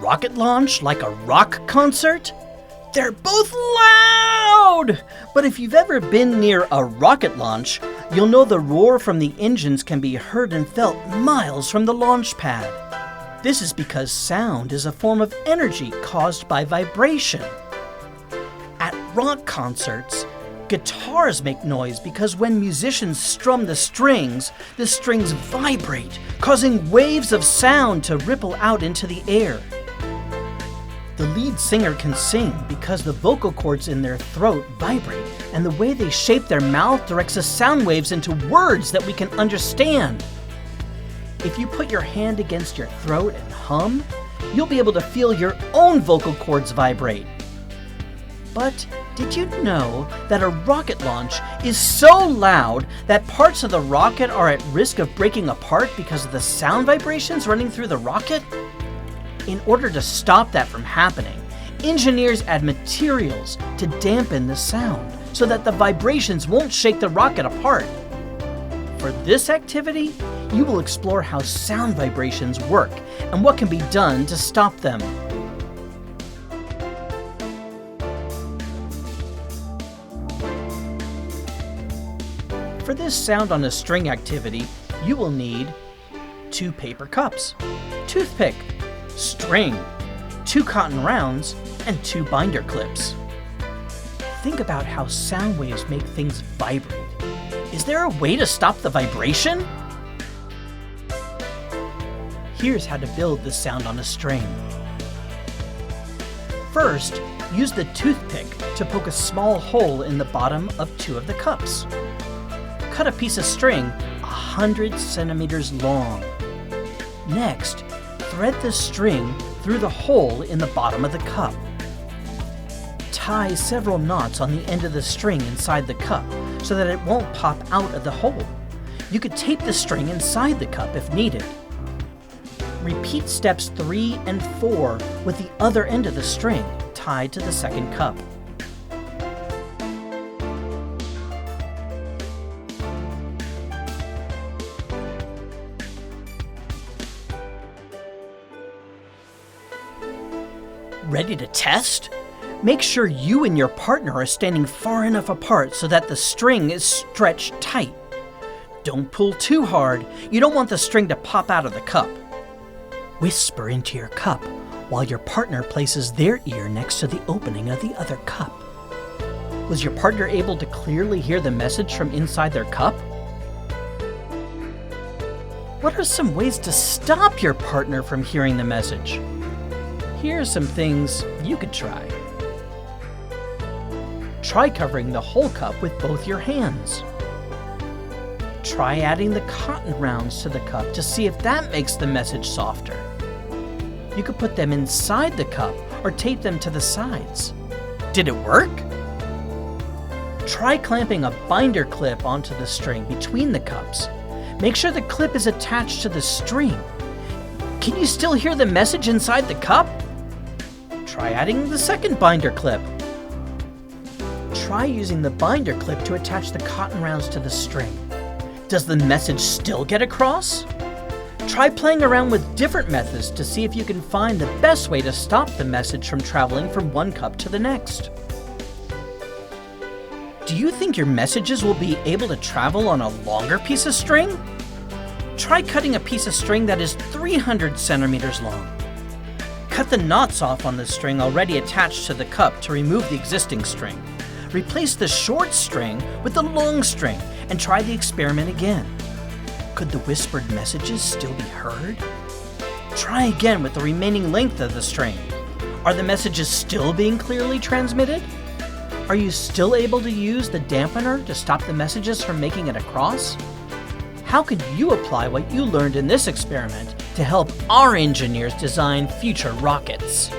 rocket launch like a rock concert? They're both loud! But if you've ever been near a rocket launch, you'll know the roar from the engines can be heard and felt miles from the launch pad. This is because sound is a form of energy caused by vibration. At rock concerts, guitars make noise because when musicians strum the strings vibrate, causing waves of sound to ripple out into the air. The lead singer can sing because the vocal cords in their throat vibrate, and the way they shape their mouth directs the sound waves into words that we can understand. If you put your hand against your throat and hum, you'll be able to feel your own vocal cords vibrate. But did you know that a rocket launch is so loud that parts of the rocket are at risk of breaking apart because of the sound vibrations running through the rocket? In order to stop that from happening, engineers add materials to dampen the sound so that the vibrations won't shake the rocket apart. For this activity, you will explore how sound vibrations work and what can be done to stop them. For this sound on a string activity, you will need 2 paper cups, toothpick, string, 2 cotton rounds, and 2 binder clips. Think about how sound waves make things vibrate. Is there a way to stop the vibration? Here's how to build the sound on a string. First, use the toothpick to poke a small hole in the bottom of 2 of the cups. Cut a piece of string 100 centimeters long. Next, thread the string through the hole in the bottom of the cup. Tie several knots on the end of the string inside the cup so that it won't pop out of the hole. You could tape the string inside the cup if needed. Repeat steps 3 and 4 with the other end of the string tied to the second cup. Ready to test? Make sure you and your partner are standing far enough apart so that the string is stretched tight. Don't pull too hard. You don't want the string to pop out of the cup. Whisper into your cup while your partner places their ear next to the opening of the other cup. Was your partner able to clearly hear the message from inside their cup? What are some ways to stop your partner from hearing the message? Here are some things you could try. Try covering the whole cup with both your hands. Try adding the cotton rounds to the cup to see if that makes the message softer. You could put them inside the cup or tape them to the sides. Did it work? Try clamping a binder clip onto the string between the cups. Make sure the clip is attached to the string. Can you still hear the message inside the cup? Try adding the second binder clip. Try using the binder clip to attach the cotton rounds to the string. Does the message still get across? Try playing around with different methods to see if you can find the best way to stop the message from traveling from one cup to the next. Do you think your messages will be able to travel on a longer piece of string? Try cutting a piece of string that is 300 centimeters long. Cut the knots off on the string already attached to the cup to remove the existing string. Replace the short string with the long string and try the experiment again. Could the whispered messages still be heard? Try again with the remaining length of the string. Are the messages still being clearly transmitted? Are you still able to use the dampener to stop the messages from making it across? How can you apply what you learned in this experiment to help our engineers design future rockets?